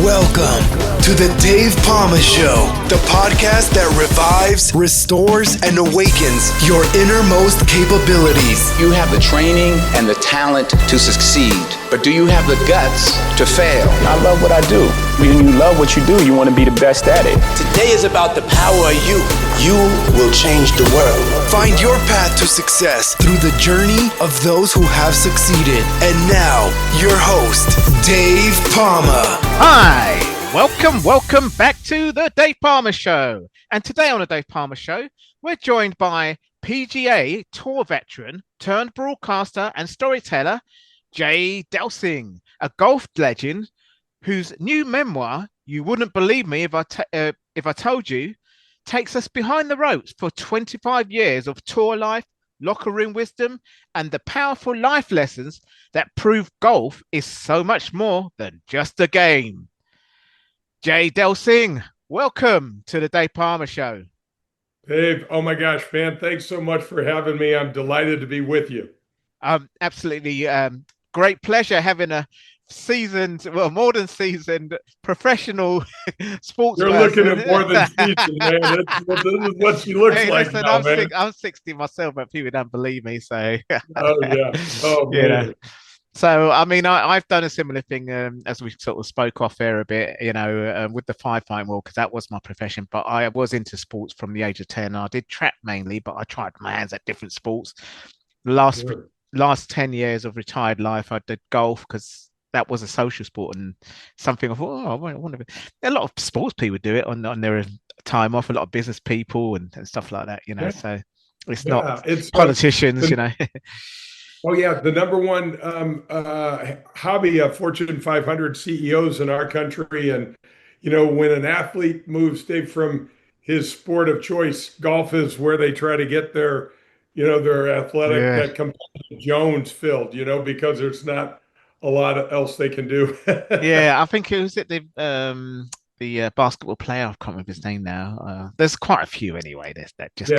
Welcome to the Dave Pamah Show, the podcast that revives, restores, and awakens your innermost capabilities. You have the training and the talent to succeed, but do you have the guts to fail? I love what I do. When you love what you do, you want to be the best at it. Today is about the power of you. You will change the world. Find your path to success through the journey of those who have succeeded. And now, your host, Dave Pamah. Hi, welcome back to the Dave Pamah Show. And today on the Dave Pamah Show, we're joined by PGA Tour veteran turned broadcaster and storyteller, Jay Delsing, a golf legend whose new memoir, You Wouldn't Believe Me If I Told You, takes us behind the ropes for 25 years of tour life, locker room wisdom, and the powerful life lessons that prove golf is so much more than just a game. Jay Delsing, welcome to the Dave Pamah Show. Dave, oh my gosh, man, thanks so much for having me. I'm delighted to be with you. Absolutely great pleasure having a more than seasoned professional sports You're person. Looking at more than seasoned, man. This is what she looks like listen, now, man. I'm 60 myself, but people don't believe me, so. Oh, yeah. Oh, man. You know. So, I mean, I've done a similar thing as we sort of spoke off air a bit, with the firefighting world, because that was my profession. But I was into sports from the age of 10. I did track mainly, but I tried my hands at different sports. Last 10 years of retired life, I did golf because that was a social sport and something I thought, I wonder if a lot of sports people do it on their time off, a lot of business people and stuff like that, so it's not politicians, Oh, yeah. The number one hobby of Fortune 500 CEOs in our country. And, when an athlete moves, Dave, from his sport of choice, golf is where they try to get their athletic competitive Jones filled, because there's not a lot else they can do. Yeah, I think it was the basketball player. I can't remember his name now. There's quite a few anyway. That just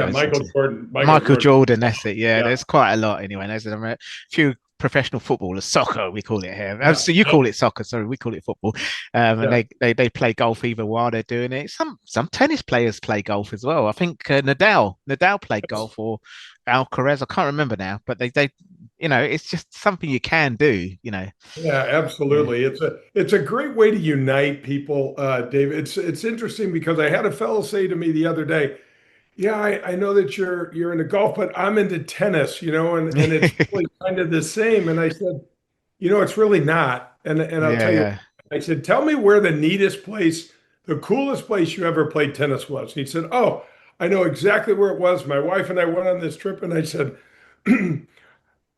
Michael Jordan. That's it. Yeah, there's quite a lot anyway. There's a few professional footballers, soccer we call it here. So you call it soccer, sorry, we call it football. And they play golf even while they're doing it. Some tennis players play golf as well. I think Nadal played golf, or Alcaraz. I can't remember now, but they it's just something you can do. Yeah, absolutely. It's a great way to unite people, Dave. It's interesting because I had a fellow say to me the other day, yeah, I know that you're into golf, but I'm into tennis, and it's really kind of the same. And I said, it's really not. And I'll tell you, I said, tell me where the neatest place, the coolest place you ever played tennis was. And he said, oh, I know exactly where it was. My wife and I went on this trip, and I said,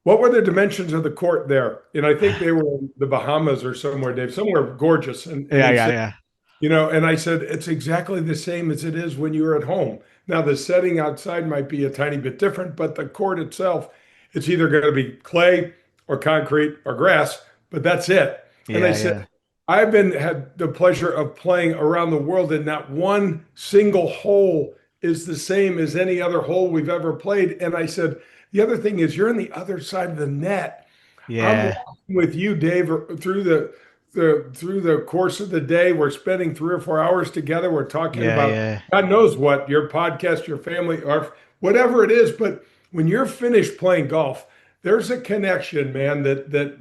what were the dimensions of the court there? And I think they were in the Bahamas or somewhere, Dave, somewhere gorgeous. And and I said, it's exactly the same as it is when you're at home. Now, the setting outside might be a tiny bit different, but the court itself, it's either going to be clay or concrete or grass, but that's it. And I said, I've had the pleasure of playing around the world, and not one single hole is the same as any other hole we've ever played. And I said, the other thing is you're on the other side of the net. I'm walking with you, Dave, through the course of the day. We're spending 3 or 4 hours together. We're talking about God knows what, your podcast, your family, or whatever it is. But when you're finished playing golf, there's a connection, man, that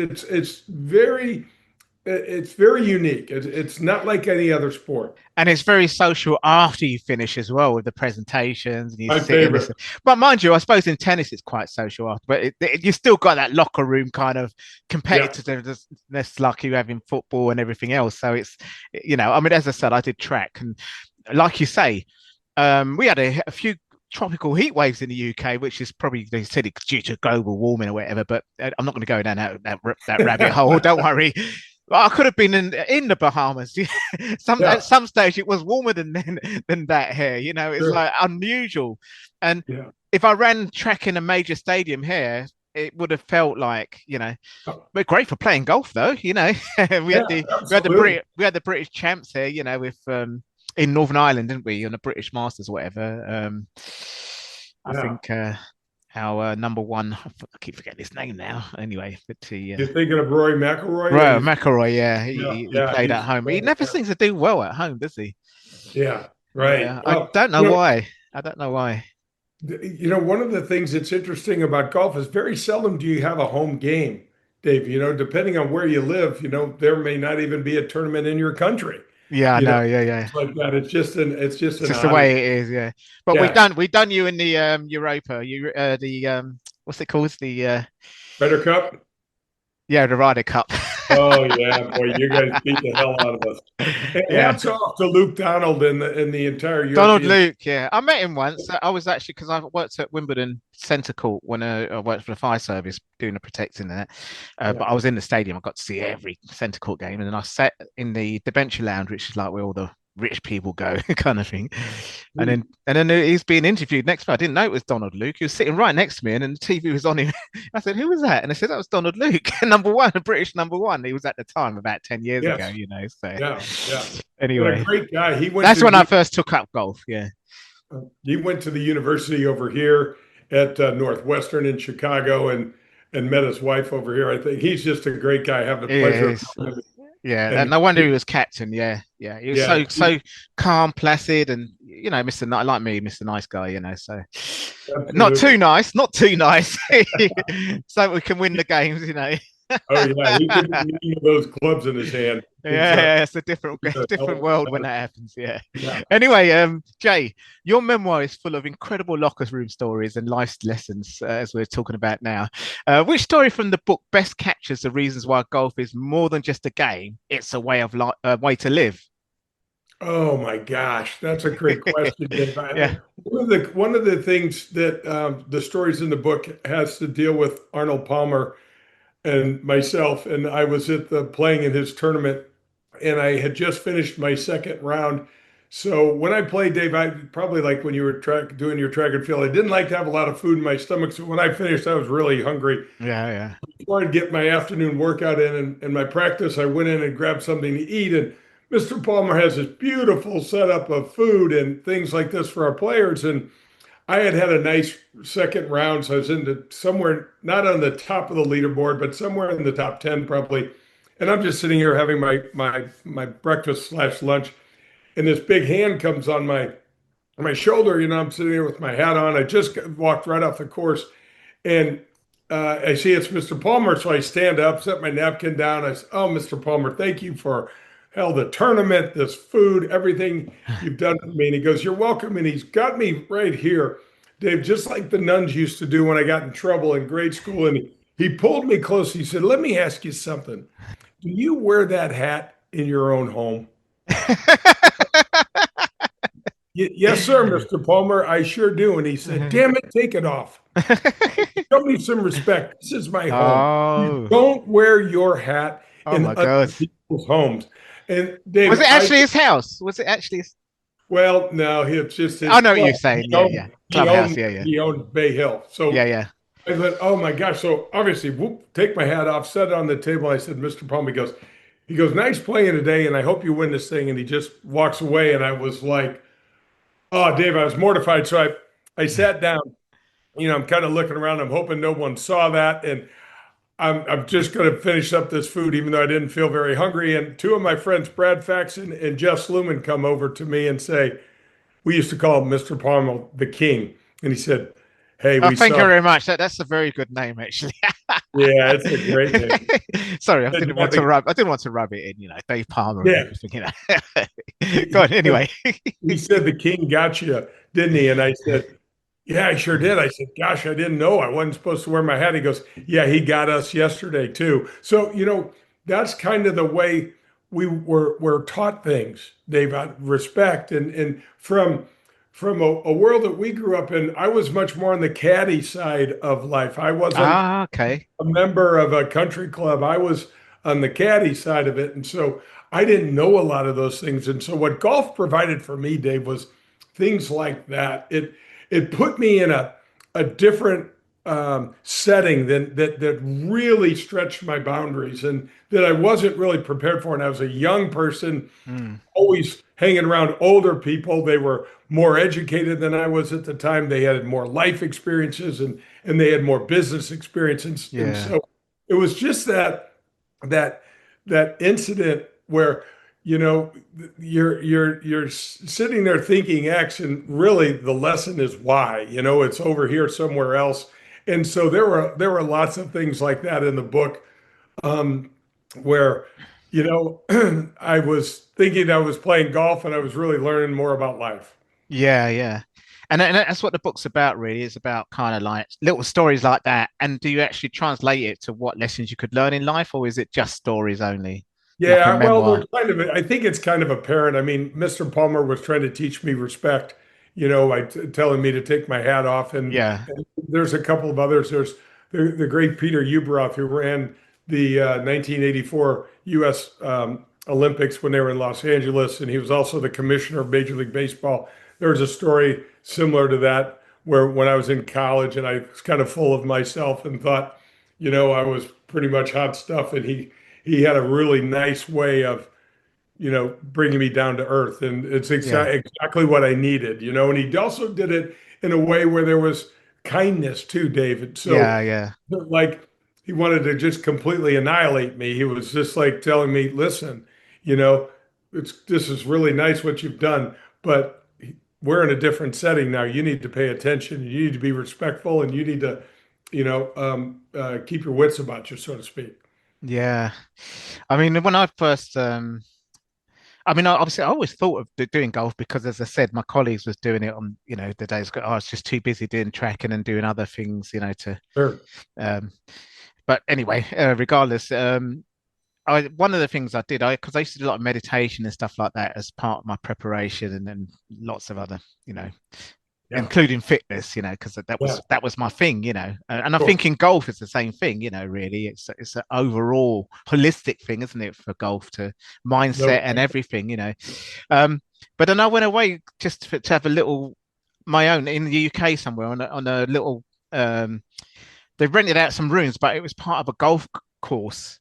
it's very unique. It's not like any other sport. And it's very social after you finish as well, with the presentations. And My favorite. But mind you, I suppose in tennis it's quite social after. But you still got that locker room kind of competitiveness like you have in football and everything else. So it's, as I said, I did track. And like you say, we had a few tropical heat waves in the UK, which is probably, they said it's due to global warming or whatever. But I'm not going to go down that rabbit hole. Don't worry. I could have been in the Bahamas. At some stage, it was warmer than that here. It's like unusual. And if I ran track in a major stadium here, it would have felt like, we're great for playing golf, though. We had the British champs here, with in Northern Ireland, didn't we, on the British Masters, or whatever. I think how number one, I keep forgetting his name now. Anyway, but You're thinking of Rory McIlroy? Right, McIlroy, yeah, Yeah, he yeah, played at home. He never seems to do well at home, does he? yeah, right. Yeah, I Well, don't know why. I don't know why. one of the things that's interesting about golf is very seldom do you have a home game, Dave. Depending on where you live, there may not even be a tournament in your country. Yeah, I You know, know. Yeah, yeah. it's like that. It's just It's an just the oddity. way it is. Yeah, but Yeah, we've done you in the Europa. The what's it called? The Ryder Cup. yeah, the Ryder Cup. Oh yeah, boy, you guys beat the hell out of us. And Yeah. hats off to Luke Donald and the entire Donald European. Luke, yeah, I met him once. I was actually because I worked at Wimbledon Centre Court when I worked for the fire service doing the protecting there. But I was in the stadium. I got to see every Centre Court game, and then I sat in the debenture lounge, which is like where all the rich people go, kind of thing. And then he's being interviewed next to me. I didn't know it was Donald Luke. He was sitting right next to me, and then the TV was on him. I said, "Who was that?" And I said, "That was Donald Luke, number one, a British number one." He was at the time about 10 years ago, So Yeah, yeah. What anyway, a great guy. that's when I first took up golf. Yeah. He went to the university over here at Northwestern in Chicago and met his wife over here. I think he's just a great guy. I have the pleasure of knowing him. Yeah, and no wonder he was captain. Yeah, yeah, he was so calm, placid, and Mr. Like me, Mr. Nice Guy. So not too nice, so we can win the games. Oh yeah, he could be those clubs in his hand. Yeah, it's a different world when that happens. Yeah. Anyway, Jay, your memoir is full of incredible locker room stories and life lessons, as we're talking about now. Which story from the book best captures the reasons why golf is more than just a game? It's a way of way to live. Oh my gosh, that's a great question, Dave. Yeah. One of the things that the stories in the book has to deal with Arnold Palmer and myself, and I was at playing in his tournament, and I had just finished my second round. So when I played, Dave, I probably like when you were doing your track and field, I didn't like to have a lot of food in my stomach. So when I finished, I was really hungry. Yeah, yeah. Before I'd get my afternoon workout in and my practice, I went in and grabbed something to eat. And Mr. Palmer has this beautiful setup of food and things like this for our players. And I had a nice second round, so I was into somewhere not on the top of the leaderboard, but somewhere in the top 10 probably. And I'm just sitting here having my breakfast / lunch, and this big hand comes on my shoulder. I'm sitting here with my hat on. I just walked right off the course, and I see it's Mr. Palmer, so I stand up, set my napkin down. I say, "Oh, Mr. Palmer, thank you for the tournament, this food, everything you've done for me." And he goes, "You're welcome." And he's got me right here, Dave, just like the nuns used to do when I got in trouble in grade school. And he pulled me close. He said, "Let me ask you something. Do you wear that hat in your own home?" "Yes, sir, Mr. Palmer, I sure do." And he said, "Damn it, take it off. Show me some respect. This is my home. You don't wear your hat in other people's homes." And Dave, was it actually his house? Was it actually his... Well, no, it's just his. I know what you're saying. Yeah. Clubhouse, He owned Bay Hill. So yeah. I thought, oh my gosh. So obviously, take my hat off, set it on the table. I said, "Mr. Palmer," he goes, "Nice playing today, and I hope you win this thing." And he just walks away. And I was like, oh, Dave, I was mortified. So I sat down, I'm kind of looking around. I'm hoping no one saw that. And I'm just going to finish up this food, even though I didn't feel very hungry. And two of my friends, Brad Faxon and Jeff Sluman, come over to me and say, we used to call Mr. Palmer the King. And he said, "Hey, thank you very much. That's a very good name, actually." Yeah, it's a great name. Sorry, I didn't want to rub it in, Dave Palmer. Yeah. And everything, Go on, anyway. He said the King got you, didn't he? And I said, "Yeah, I sure did." I said, "Gosh, I didn't know I wasn't supposed to wear my hat." He goes, "Yeah, he got us yesterday too." So, that's kind of the way we're taught things, Dave, respect. And from a world that we grew up in, I was much more on the caddy side of life. I wasn't a member of a country club. I was on the caddy side of it. And so I didn't know a lot of those things. And so what golf provided for me, Dave, was things like that. It put me in a different setting that really stretched my boundaries and that I wasn't really prepared for. And I was a young person, Mm. always hanging around older people. They were more educated than I was at the time. They had more life experiences and they had more business experiences. And Yeah. so it was just that that incident where you're sitting there thinking X and really the lesson is Y. It's over here somewhere else. And so there were lots of things like that in the book, um, where I was thinking I was playing golf and I was really learning more about life. Yeah, yeah. And that's what the book's about, really. It's about kind of like little stories like that. And do you actually translate it to what lessons you could learn in life, or is it just stories only, like a Yeah, well, memoir? I think it's kind of apparent. I mean, Mr. Palmer was trying to teach me respect, by telling me to take my hat off. Yeah. And there's a couple of others. There's the great Peter Ueberroth, who ran the 1984 U.S. Olympics when they were in Los Angeles. And he was also the commissioner of Major League Baseball. There was a story similar to that where when I was in college and I was kind of full of myself and thought, I was pretty much hot stuff. And he had a really nice way of, bringing me down to earth. And it's Yeah. exactly what I needed, and he also did it in a way where there was kindness too, David. So Yeah. Yeah. like he wanted to just completely annihilate me. He was just like telling me, listen, you know, this is really nice what you've done, but we're in a different setting now. You need to pay attention. You need to be respectful, and you need to, keep your wits about you, so to speak. Yeah. I mean, when I first, I mean, obviously, I always thought of doing golf because, as I said, my colleagues was doing it on, the days. I was just too busy doing tracking and doing other things, to. Sure. Um, but anyway, regardless, one of the things I did, because I used to do a lot of meditation and stuff like that as part of my preparation, and then lots of other, Yeah. including fitness, because that Yeah. was my thing, and I Cool. think in golf it's the same thing, really. It's an overall holistic thing, isn't it, for golf, to No. mindset and everything, um but then I went away just to have a little my own in the UK somewhere on a little they rented out some rooms, but it was part of a golf course.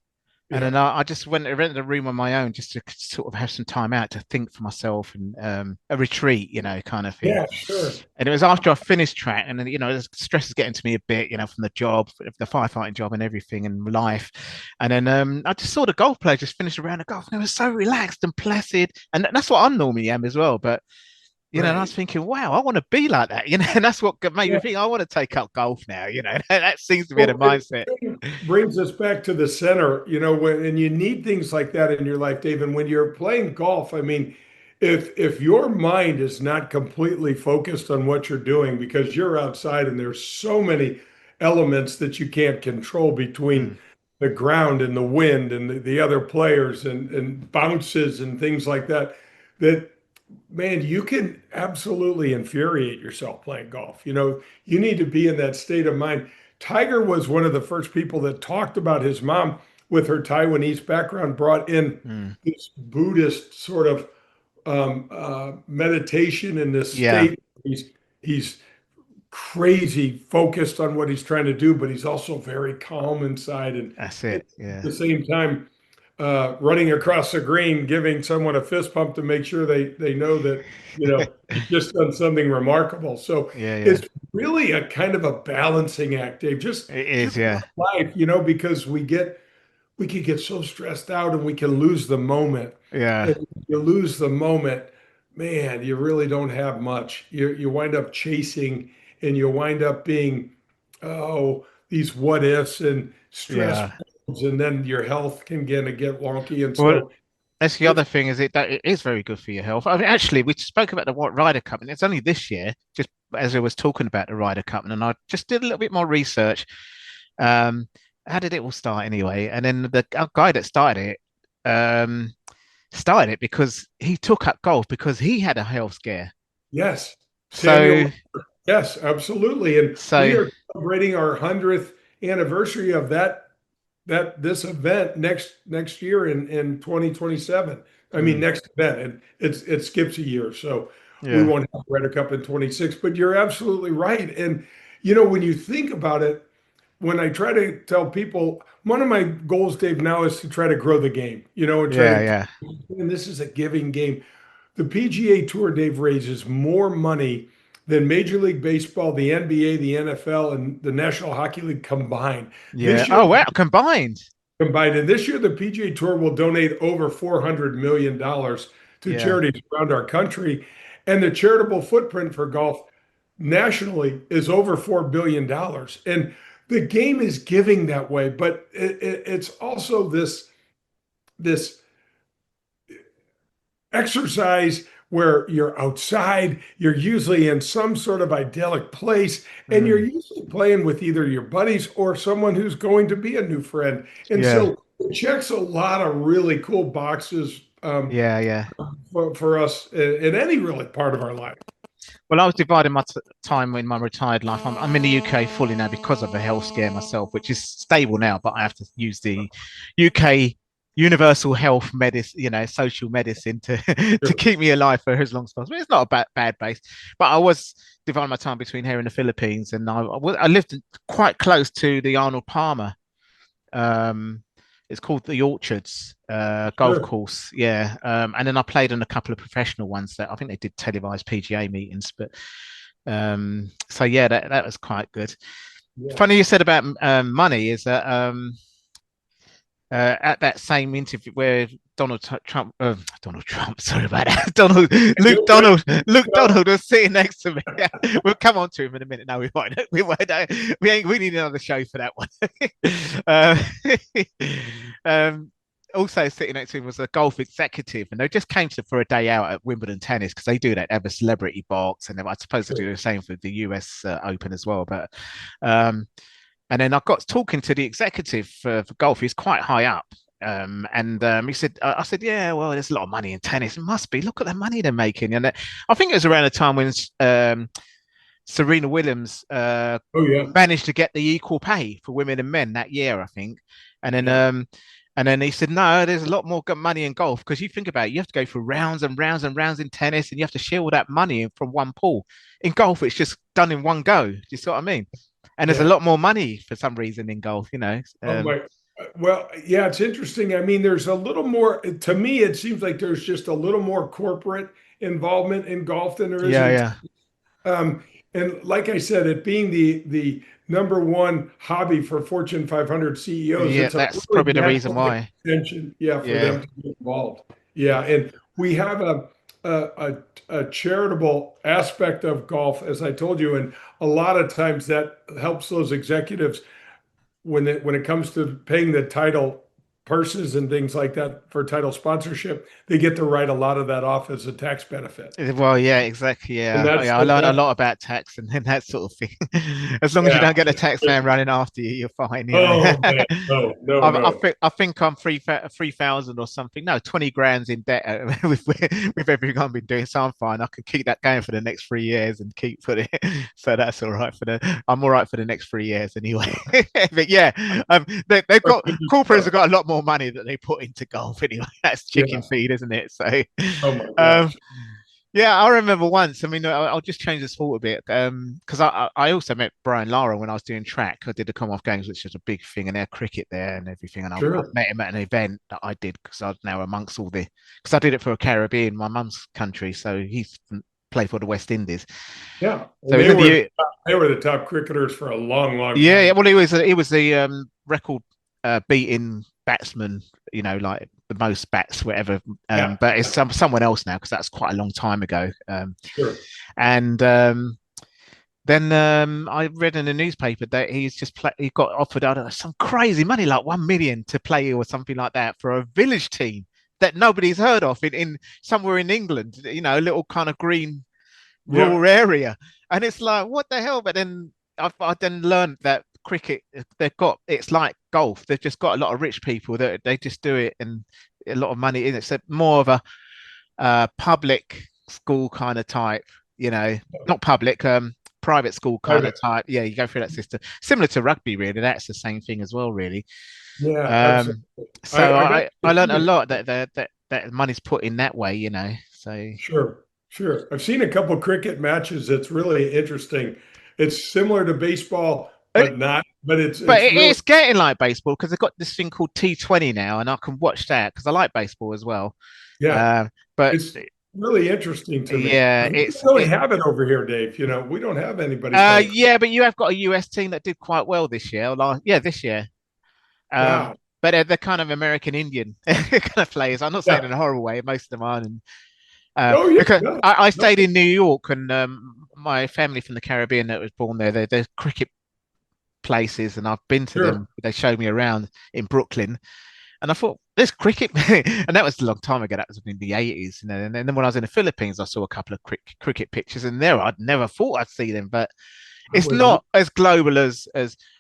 And Yeah. then I just went and rented a room on my own just to sort of have some time out to think for myself, and a retreat, kind of thing. Yeah. Sure. And it was after I finished track, and then, the stress is getting to me a bit, from the job, the firefighting job and everything and life. And then I just saw the golf player just finish around the golf, and it was so relaxed and placid. And that's what I normally am as well. But and I was Right. thinking, wow, I want to be like that, and that's what made me Yeah. think I want to take up golf now, that seems to be the Well, mindset. it brings us back to the center, and you need things like that in your life, Dave. And when you're playing golf, I mean, if your mind is not completely focused on what you're doing because you're outside and there's so many elements that you can't control Mm, between the ground and the wind and the other players and bounces and things like that, that man, you can absolutely infuriate yourself playing golf. You need to be in that state of mind. Tiger was one of the first people that talked about his mom with her Taiwanese background, brought in mm. this Buddhist sort of meditation in this Yeah, state. He's crazy focused on what he's trying to do, but he's also very calm inside. And that's at it. Yeah, the same time, running across the green, giving someone a fist pump to make sure they know that he's just done something remarkable. So yeah, yeah. it's really a kind of a balancing act, Dave. It Just is. Yeah, life, because we can get so stressed out and we can lose the moment. yeah, And if you lose the moment, man, you really don't have much. You wind up chasing, and you wind up being, these what ifs and stress, yeah. and then your health can get wonky. And Well, so that's the it's other thing, is that it is very good for your health. I mean, actually, we spoke about the White Ryder Cup, and it's only this year, just as I was talking about the Ryder Cup, and I just did a little bit more research. Um, how did it all start anyway? And then the guy that started it because he took up golf because he had a health scare. yes, Samuel. So, Yes, absolutely. And we so are celebrating our 100th anniversary of this event next year in 2027. I mean, mm, next event, and it skips a year, so we yeah, won't have Ryder Cup in 26. But you're absolutely right, and when you think about it, when I try to tell people, one of my goals, Dave, now is to try to grow the game, and try Yeah, to, yeah, and this is a giving game. The PGA Tour, Dave, raises more money than Major League Baseball, the NBA, the NFL, and the National Hockey League combined. yeah. This year, Oh wow, combined. and this year, the PGA Tour will donate over $400 million to Yeah, charities around our country. And the charitable footprint for golf nationally is over $4 billion. And the game is giving that way, but it's also this exercise where you're outside, you're usually in some sort of idyllic place, and you're mm, usually playing with either your buddies or someone who's going to be a new friend. And yeah, so it checks a lot of really cool boxes yeah, yeah. for us in any really part of our life. Well, I was dividing my time in my retired life. I'm in the UK fully now because of a health scare myself, which is stable now, but I have to use the UK universal health medicine, social medicine to to Sure. keep me alive for as long as possible. It's not a bad base, but I was dividing my time between here and the Philippines, and I lived quite close to the Arnold Palmer. Um, it's called the Orchards golf Sure. course, yeah. And then I played in a couple of professional ones that I think they did televised PGA meetings, but so yeah, that was quite good. Yeah. Funny you said about money is that at that same interview where Donald Trump, sorry about that, Luke Donald was sitting next to me. We'll come on to him in a minute. No, we won't. We need another show for that one. uh, also sitting next to him was a golf executive, and they just came for a day out at Wimbledon tennis because they do that. They have a celebrity box, and I suppose they do the same for the US Open as well. But and then I got talking to the executive for golf. He's quite high up. And he said, I said, yeah, well, there's a lot of money in tennis. It must be. Look at the money they're making. And I think it was around the time when Serena Williams Oh, yeah. managed to get the equal pay for women and men that year, I think. And then Yeah. and then he said, no, there's a lot more money in golf because you think about it, you have to go through rounds and rounds and rounds in tennis, and you have to share all that money from one pool. In golf, it's just done in one go. Do you see what I mean? And there's a Yeah. lot more money for some reason in golf, Oh my. Well, yeah, it's interesting. I mean, there's a little more, to me, it seems like there's just a little more corporate involvement in golf than there is Yeah, in, yeah. um, and like I said, it being the number one hobby for Fortune 500 CEOs, Yeah, it's a that's really probably the reason natural why. extension, yeah, for Yeah. them to be involved. Yeah, and we have a charitable aspect of golf, as I told you, and a lot of times that helps those executives when it comes to paying the title purses and things like that for title sponsorship, they get to write a lot of that off as a tax benefit. Well, yeah, exactly. And Yeah. Oh, that's yeah, I learned a lot about tax and that sort of thing. As long as you yeah. don't get a tax man running after you, you're fine. Oh man, no, no, I no. think I'm 3,000 or something. No, 20 grand's in debt with everything I've been doing. So I'm fine. I can keep that going for the next 3 years and keep putting it. So that's all right I'm all right for the next 3 years anyway. But yeah, they've got corporates have got a lot more money that they put into golf anyway. That's chicken Yeah. feed, isn't it? So Oh my um, gosh. yeah, I remember once. I mean, I'll just change the sport a bit because I also met Brian Lara when I was doing track. I did the Commonwealth Games, which was a big thing, and they had cricket there and everything. And I Sure. met him at an event that I did because I was now amongst because I did it for a Caribbean, my mum's country. So he's played for the West Indies. Yeah. So Well, he's they were the top cricketers for a long, long yeah, time. yeah. Well, he was the record beating batsman, like the most bats, whatever. Yeah. But it's someone else now because that's quite a long time ago. Sure. And then I read in the newspaper that he got offered, I don't know, some crazy money, like 1 million to play or something like that for a village team that nobody's heard of in somewhere in England, a little kind of green Yeah. rural area. And it's like, what the hell? But then I then learned that cricket, it's like golf. They've just got a lot of rich people that they just do it and a lot of money in it. So more of a public school kind of type, not public, private school kind of type. Yeah, you go through that system, similar to rugby. Really, that's the same thing as well. Really. Yeah. Absolutely. So I I learned a lot that money's put in that way. So Sure. Sure. I've seen a couple cricket matches. That's really interesting. it's similar to baseball, It- but not. But but it's really it's getting like baseball because they've got this thing called T20 now, and I can watch that because I like baseball as well. yeah, But it's really interesting to me yeah, because we don't really have it over here, Dave. We don't have anybody playing. yeah, but you have got a US team that did quite well this year. Yeah, this year. Wow. But they're kind of American Indian kind of players. I'm not saying Yeah. in a horrible way. Most of them are. And Oh yeah. because No, I no. stayed in New York, and my family from the Caribbean that was born there, they're cricket places, and I've been to Sure. them. They showed me around in Brooklyn, and I thought there's cricket, and that was a long time ago. That was in the 80s, and then when I was in the Philippines, I saw a couple of cricket pictures, and there I'd never thought I'd see them, but I it's would. not as global as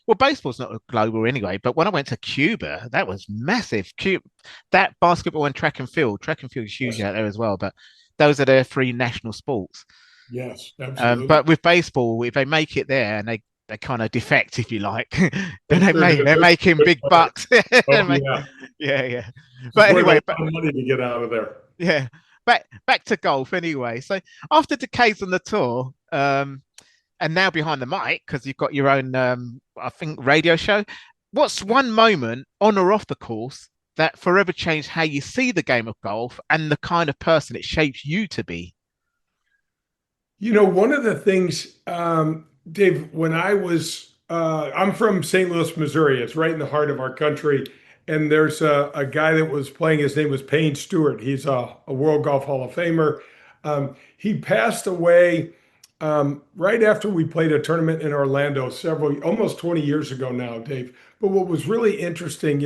well. Baseball's not global anyway. But when I went to Cuba, that was massive. Cuba, that basketball and track and field is huge Yes. out there as well. But those are their three national sports. Yes. Absolutely. But with baseball, if they make it there and they kind of defect, if you like, then I'm sure they're making big bucks. Oh yeah. Yeah, yeah. It's But worth a anyway, lot of money to get out of there. yeah, back to golf anyway. So after decades on the tour, and now behind the mic because you've got your own, I think, radio show. What's one moment on or off the course that forever changed how you see the game of golf and the kind of person it shapes you to be? One of the things, Dave, when I'm from St. Louis, Missouri. It's right in the heart of our country. And there's a guy that was playing. His name was Payne Stewart. He's a World Golf Hall of Famer. He passed away right after we played a tournament in Orlando almost 20 years ago now, Dave. But what was really interesting,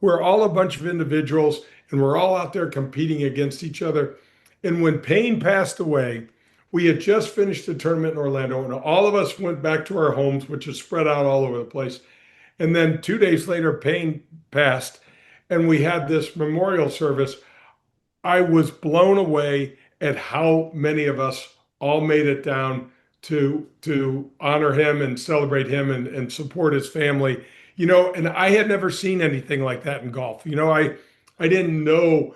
we're all a bunch of individuals and we're all out there competing against each other. And when Payne passed away, we had just finished the tournament in Orlando, and all of us went back to our homes, which is spread out all over the place. And then 2 days later, Payne passed, and we had this memorial service. I was blown away at how many of us all made it down to honor him and celebrate him and support his family. And I had never seen anything like that in golf. I didn't know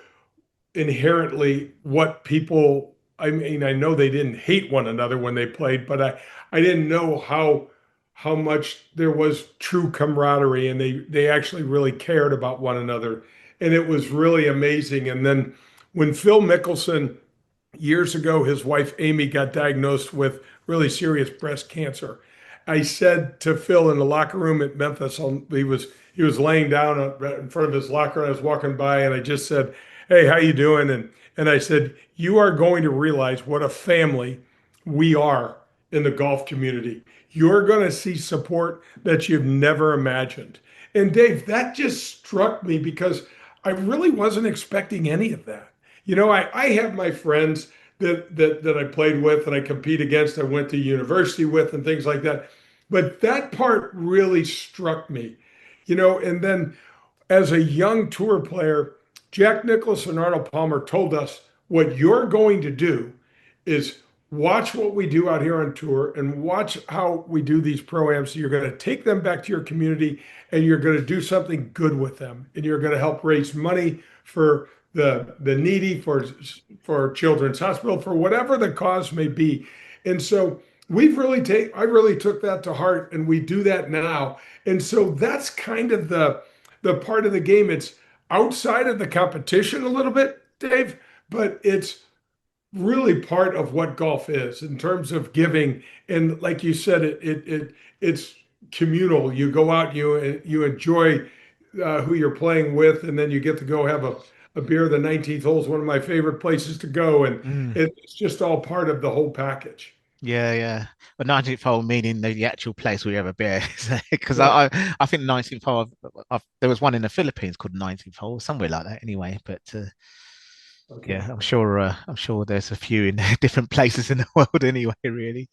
inherently what people, I mean, I know they didn't hate one another when they played, but I didn't know how much there was true camaraderie, and they actually really cared about one another. And it was really amazing. And then when Phil Mickelson, years ago, his wife Amy got diagnosed with really serious breast cancer, I said to Phil in the locker room at Memphis, he was laying down in front of his locker, and I was walking by, and I just said, "Hey, how you doing?" And I said, "You are going to realize what a family we are in the golf community. You're going to see support that you've never imagined." And Dave, that just struck me because I really wasn't expecting any of that. I have my friends that I played with and I compete against, I went to university with and things like that. But that part really struck me, and then as a young tour player, Jack Nicklaus and Arnold Palmer told us what you're going to do is watch what we do out here on tour and watch how we do these pro-ams. You're going to take them back to your community and you're going to do something good with them. And you're going to help raise money for the needy, for Children's Hospital, for whatever the cause may be. And so I really took that to heart, and we do that now. And so that's kind of the part of the game. It's outside of the competition a little bit, Dave, but it's really part of what golf is in terms of giving. And like you said, it's communal. You go out, you enjoy who you're playing with, and then you get to go have a beer. The 19th hole is one of my favorite places to go, and it's just all part of the whole package. Yeah, yeah. But 19th hole meaning the actual place where you have a beer. Because Right. I think 19th hole, there was one in the Philippines called 19th hole, somewhere like that anyway. But Okay. yeah, I'm sure there's a few in different places in the world anyway, really.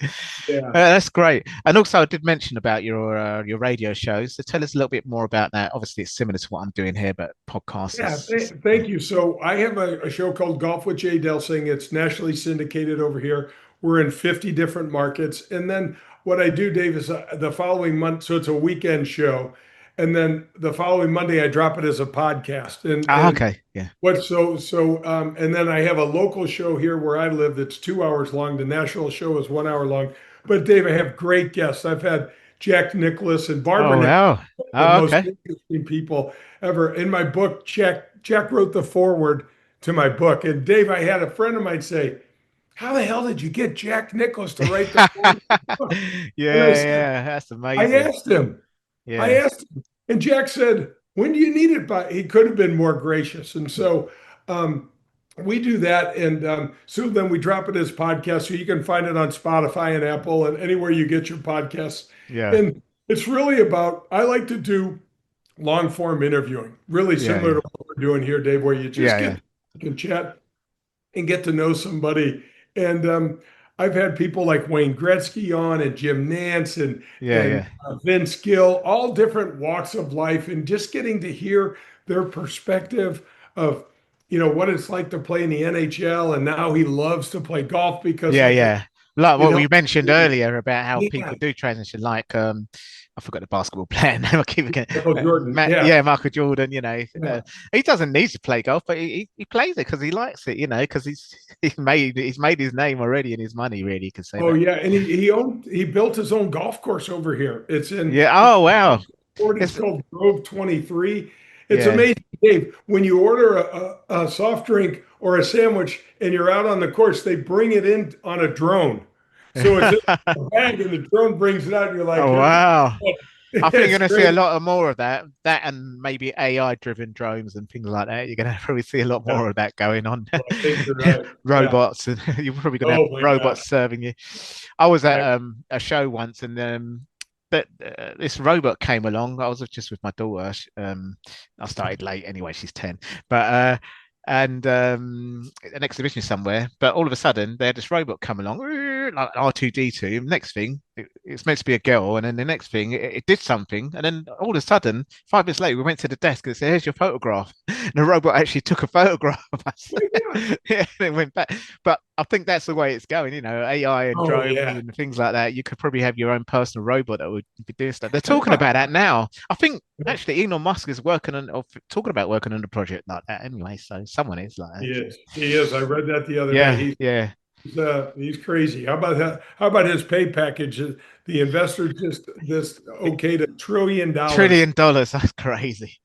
Yeah. That's great. And also I did mention about your radio shows. So tell us a little bit more about that. Obviously it's similar to what I'm doing here, but podcasts Yeah, thank you. So I have a show called Golf with Jay Delsing. It's nationally syndicated over here. We're in 50 different markets. And then what I do, Dave, is the following month, so it's a weekend show. And then the following Monday, I drop it as a podcast. And okay. Yeah. and then I have a local show here where I live that's 2 hours long. The national show is 1 hour long. But Dave, I have great guests. I've had Jack Nicklaus and Barbara Oh, Nicklaus, wow. the Oh, most okay. interesting people ever. In my book, Jack wrote the foreword to my book. And Dave, I had a friend of mine say, "How the hell did you get Jack Nicklaus to write the foreword to the book?" And I Yeah, said, yeah. That's I amazing. asked him. I Yeah. asked him, and Jack said, "When do you need it by?" He could have been more gracious. And so we do that. And so then we drop it as podcast. So you can find it on Spotify and Apple and anywhere you get your podcasts. Yeah. And it's really about, I like to do long form interviewing, really Yeah. similar Yeah. to what we're doing here, Dave, where you just Yeah. Yeah. can chat and get to know somebody. And I've had people like Wayne Gretzky on and Jim Nance Yeah. and Yeah. Vince Gill, all different walks of life, and just getting to hear their perspective of what it's like to play in the NHL, and now he loves to play golf because Yeah, yeah. Like it what we helps. mentioned earlier about how Yeah, people do transition, like I forgot the basketball player name. I keep forgetting. Michael Jordan. Yeah, Michael Jordan. Yeah. He doesn't need to play golf, but he plays it because he likes it. Because he's made his name already and his money. Really, you could say Oh that. yeah, and he built his own golf course over here. Yeah. Oh wow. It's It's, called Grove 23. It's yeah. amazing, Dave. When you order a soft drink or a sandwich and you're out on the course, they bring it in on a drone. So it's in a bag and the drone brings it out, and you're like, Oh wow. I think you're it's going to see a great. lot of more of that. That and maybe AI-driven drones and things like that. You're going to probably see a lot Yeah, more of that going on. I think you're right. Yeah. Robots, and you're probably going to have Oh my robots gosh. serving you. I was at I, a show once, and that this robot came along. I was just with my daughter. I started late anyway. She's 10, but and an exhibition somewhere. But all of a sudden, they had this robot come along, like R2D2. Next thing, it's meant to be a girl, and then the next thing, it did something, and then all of a sudden, 5 minutes later, we went to the desk and said, "Here's your photograph." And the robot actually took a photograph of us. Yeah, and it went back. But I think that's the way it's going. AI and oh drones yeah. and things like that. You could probably have your own personal robot that would be doing stuff. They're talking about that now. I think actually Elon Musk is working on or talking about working on a project like that anyway. So someone is like that. He is. He is. I read that the other day. Yeah, yeah. He's crazy. How about that? How about his pay package? The investor just okayed $1 trillion. $1 trillion. That's crazy.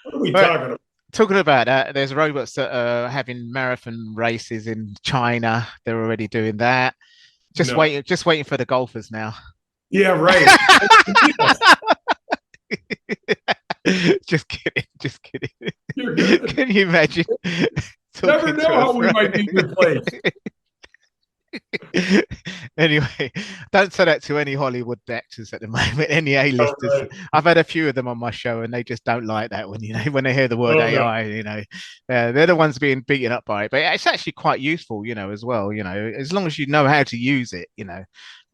What are we But talking about? talking about that, there's robots that are having marathon races in China. They're already doing that. No. Just waiting for the golfers now. Yeah, right. Just kidding. Just kidding. You're good. Can you imagine? Never talking know to how us, we might be replaced. Anyway, don't say that to any Hollywood actors at the moment, any A-listers. All right. I've had a few of them on my show, and they just don't like that when they hear the word Oh, no. AI. They're the ones being beaten up by it. But it's actually quite useful, as well. As long as you know how to use it.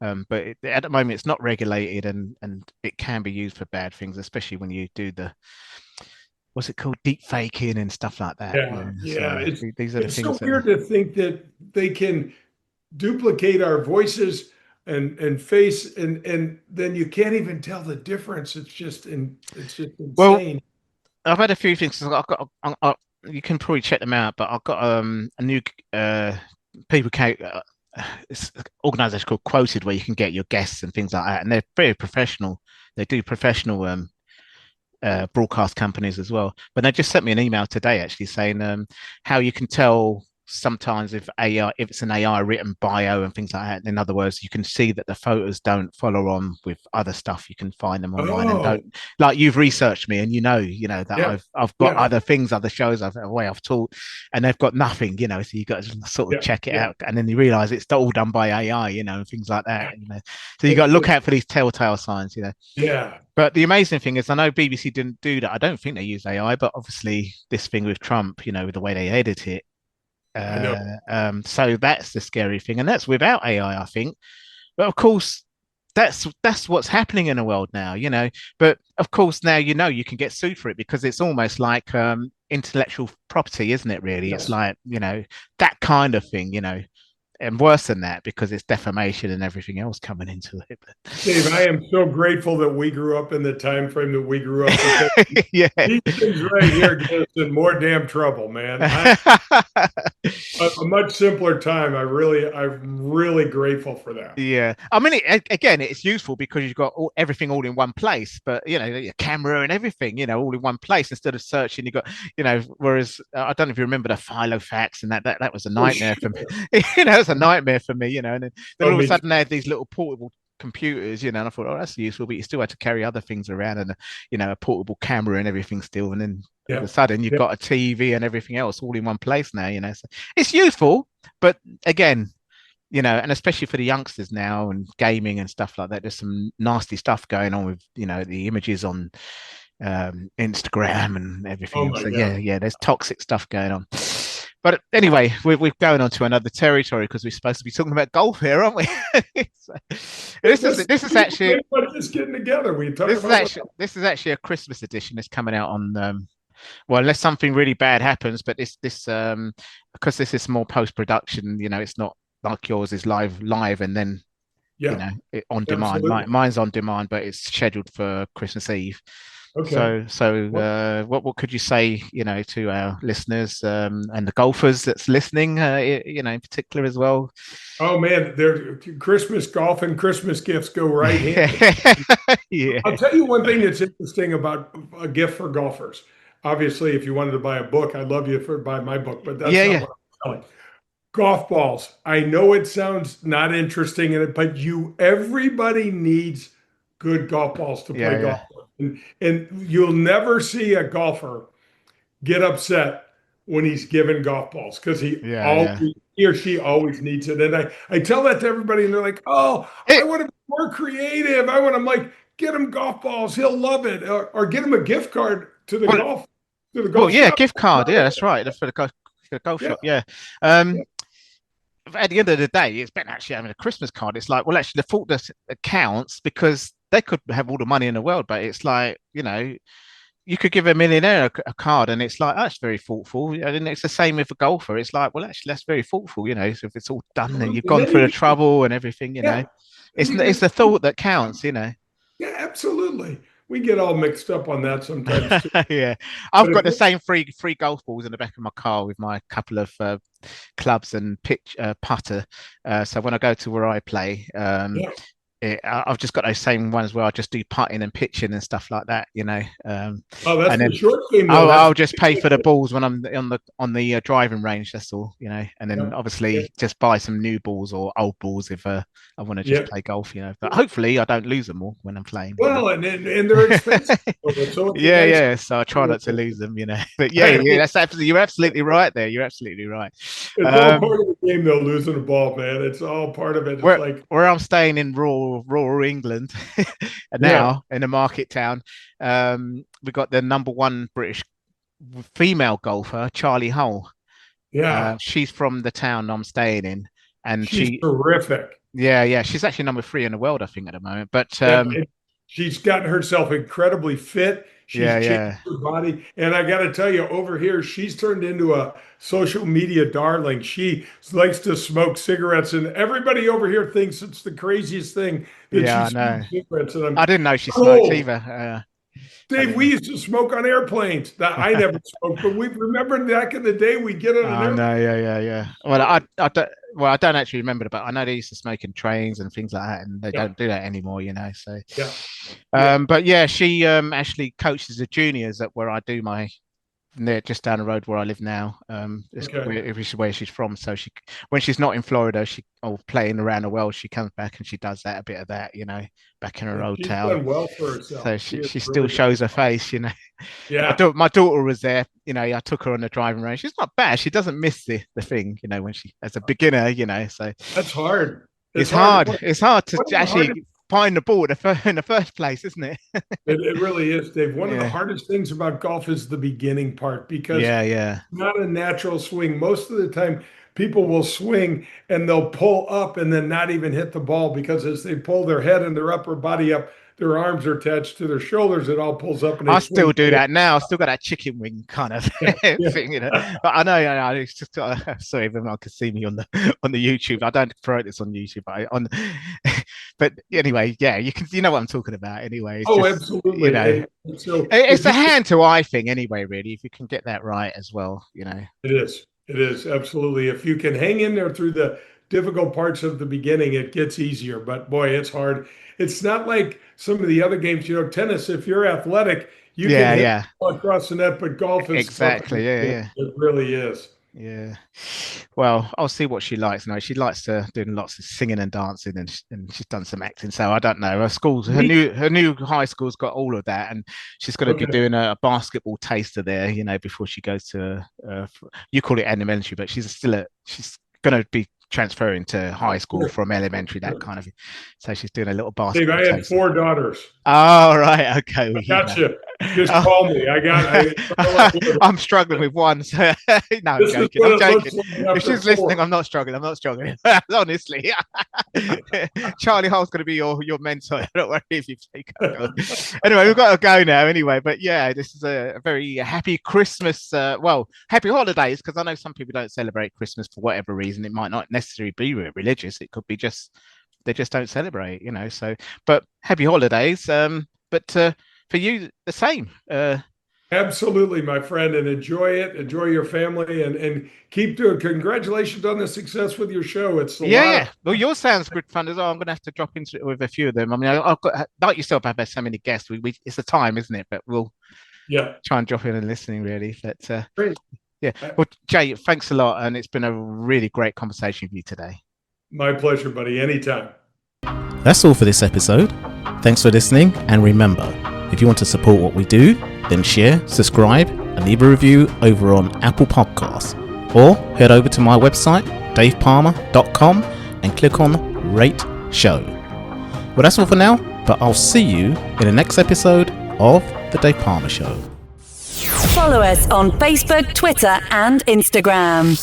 But at the moment, it's not regulated, and it can be used for bad things, especially when you do what's it called, deep faking and stuff like that. Yeah. So these are the It's things so weird to think that they can duplicate our voices and face, and then you can't even tell the difference. It's just insane. Well, I've had a few things. You can probably check them out, but I've got a new people it's an organization called Quoted, where you can get your guests and things like that, and they're very professional. They do professional broadcast companies as well. But they just sent me an email today actually saying how you can tell sometimes if it's an AI written bio and things like that. In other words, you can see that the photos don't follow on with other stuff. You can find them online and don't, like, you've researched me and that I've got other things, other shows, I've taught, and they've got nothing, so you got to sort of check it out, and then you realize it's all done by AI, and things like that. So you got to look out for these telltale signs. But the amazing thing is, I know BBC didn't do that. I don't think they use AI, but obviously this thing with Trump, with the way they edit it. So that's the scary thing, and that's without AI, I think. But of course, that's what's happening in the world now, But of course, now you can get sued for it because it's almost like intellectual property, isn't it? Really, it's like that kind of thing, and worse than that because it's defamation and everything else coming into it. Dave, I am so grateful that we grew up in the time frame that we grew up. Yeah, these things right here get us in more damn trouble, man. a much simpler time. I'm really grateful for that. Yeah, I mean, again, it's useful because you've got everything all in one place. But your camera and everything, all in one place instead of searching. You got, whereas I don't know if you remember the Filofax and that was a nightmare for me. It was a nightmare for me. And then all of a sudden they had these little portable computers, and I thought, oh, that's useful, but you still had to carry other things around and a portable camera and everything still. And then all of a sudden you've got a TV and everything else all in one place now. So it's useful, but again. And especially for the youngsters now and gaming and stuff like that, there's some nasty stuff going on with, the images on Instagram and everything. So yeah, there's toxic stuff going on. But anyway, we're going on to another territory because we're supposed to be talking about golf here, aren't we? This is actually just getting together. This is actually a Christmas edition. It's coming out on well, unless something really bad happens, but this because this is more post production. It's not like yours is live and then on demand. Mine's on demand, but it's scheduled for Christmas Eve. Okay. So what could you say to our listeners and the golfers that's listening in particular as well? Oh man, their Christmas golf and Christmas gifts go right hand. Yeah. I'll tell you one thing that's interesting about a gift for golfers. Obviously, if you wanted to buy a book, I'd love you to buy my book, but that's not what I'm selling. Golf balls. I know it sounds not interesting, but everybody needs good golf balls to play golf with. And you'll never see a golfer get upset when he's given golf balls because he or she always needs it. And I tell that to everybody, and they're like, "Oh, I want to be more creative. I'm like, get him golf balls. He'll love it, or get him a gift card to the golf." Shop. Gift card. Yeah, that's right. That's for the golf shop. Yeah. At the end of the day, it's better actually having a Christmas card. It's like, well, actually, the thought that counts because they could have all the money in the world, but it's like, you could give a millionaire a card, and it's like, oh, that's very thoughtful. And it's the same with a golfer. It's like, well, actually, that's very thoughtful. So if it's all done and you've gone through the trouble and everything, it's the thought that counts. Yeah, absolutely. We get all mixed up on that sometimes too. Yeah, I've got the same three golf balls in the back of my car with my couple of clubs and putter. So when I go to where I play, I've just got those same ones where I just do putting and pitching and stuff like that. That's the short game. I'll just pay for the balls when I'm on the driving range. That's all. And then obviously just buy some new balls or old balls if I want to just play golf. But hopefully I don't lose them all when I'm playing. Well, and they're expensive. So I try not to lose them. But that's absolutely. You're absolutely right there. You're absolutely right. It's all part of the game, though. Losing a ball, man. It's all part of it. It's where I'm staying in rural England now in a market town. We got the number one British female golfer, Charlie Hull. She's from the town I'm staying in, and she's terrific. She's actually number 3 in the world, I think, at the moment. But she's gotten herself incredibly fit. She's changed her body. And I got to tell you, over here, she's turned into a social media darling. She likes to smoke cigarettes, and everybody over here thinks it's the craziest thing that she smokes cigarettes. And I didn't know she smoked either. Dave, we used to smoke on airplanes. I never smoked, but we remember back in the day we get on an airplane. Yeah. Well, I don't actually remember it, but I know they used to smoke in trains and things like that, and they don't do that anymore, So, but she actually coaches the juniors at where I do my. Just down the road where I live now, where she's from. So when she's not in Florida, playing around the world, she comes back and she does a bit of that, back in her old town. Done well for herself. So she still shows her face, Yeah. My daughter was there, I took her on the driving range. She's not bad. She doesn't miss the thing, when she as a beginner, So that's hard. It's hard. It's hard to actually find the ball in the first place, isn't it? It really is, Dave. One of the hardest things about golf is the beginning part because it's not a natural swing. Most of the time, people will swing and they'll pull up and then not even hit the ball because as they pull their head and their upper body up, their arms are attached to their shoulders. It all pulls up. And I still do that now. I still got that chicken wing kind of thing, But I know. It's just sorry, everyone can see me on the YouTube. I don't promote this on YouTube, but anyway, you can. You know what I'm talking about. Anyway, absolutely. It's a hand to eye thing, anyway. Really, if you can get that right as well, It is. It is, absolutely. If you can hang in there through the difficult parts of the beginning, it gets easier. But boy, it's hard. It's not like some of the other games, tennis, if you're athletic, you can hit the ball across the net, but golf is exactly. Yeah. It really is. Yeah. Well, I'll see what she likes. No, she likes to doing lots of singing and dancing, and she's done some acting. So I don't know. Her new high school's got all of that, and she's going to be doing a basketball taster there. Before she goes to you call it elementary, but she's going to be transferring to high school from elementary, that kind of thing. So she's doing a little basketball. Steve, I had 4 daughters. Oh, right. Okay. I got you. Just call me. I'm struggling with one. So no, I'm joking. If she's listening, I'm not struggling. Honestly. Charlie Hull's going to be your mentor. Don't worry if you take her. Anyway, we've got to go now anyway. But yeah, this is a very happy Christmas. Happy holidays, because I know some people don't celebrate Christmas for whatever reason. It might not necessarily be religious. It could be they just don't celebrate, So, but happy holidays. But for you, the same. Absolutely, my friend, and enjoy it. Enjoy your family, and keep doing. Congratulations on the success with your show. It's Well, yours sounds good fun as well. I'm going to have to drop into it with a few of them. I mean, I've got, like yourself, I've had so many guests. It's the time, isn't it? But we'll try and drop in and listening, really. But great. Yeah. Well, Jay, thanks a lot, and it's been a really great conversation with you today. My pleasure, buddy. Anytime. That's all for this episode. Thanks for listening, and remember, if you want to support what we do, then share, subscribe, and leave a review over on Apple Podcasts. Or head over to my website, davepamah.com, and click on Rate Show. Well, that's all for now, but I'll see you in the next episode of The Dave Pamah Show. Follow us on Facebook, Twitter, and Instagram.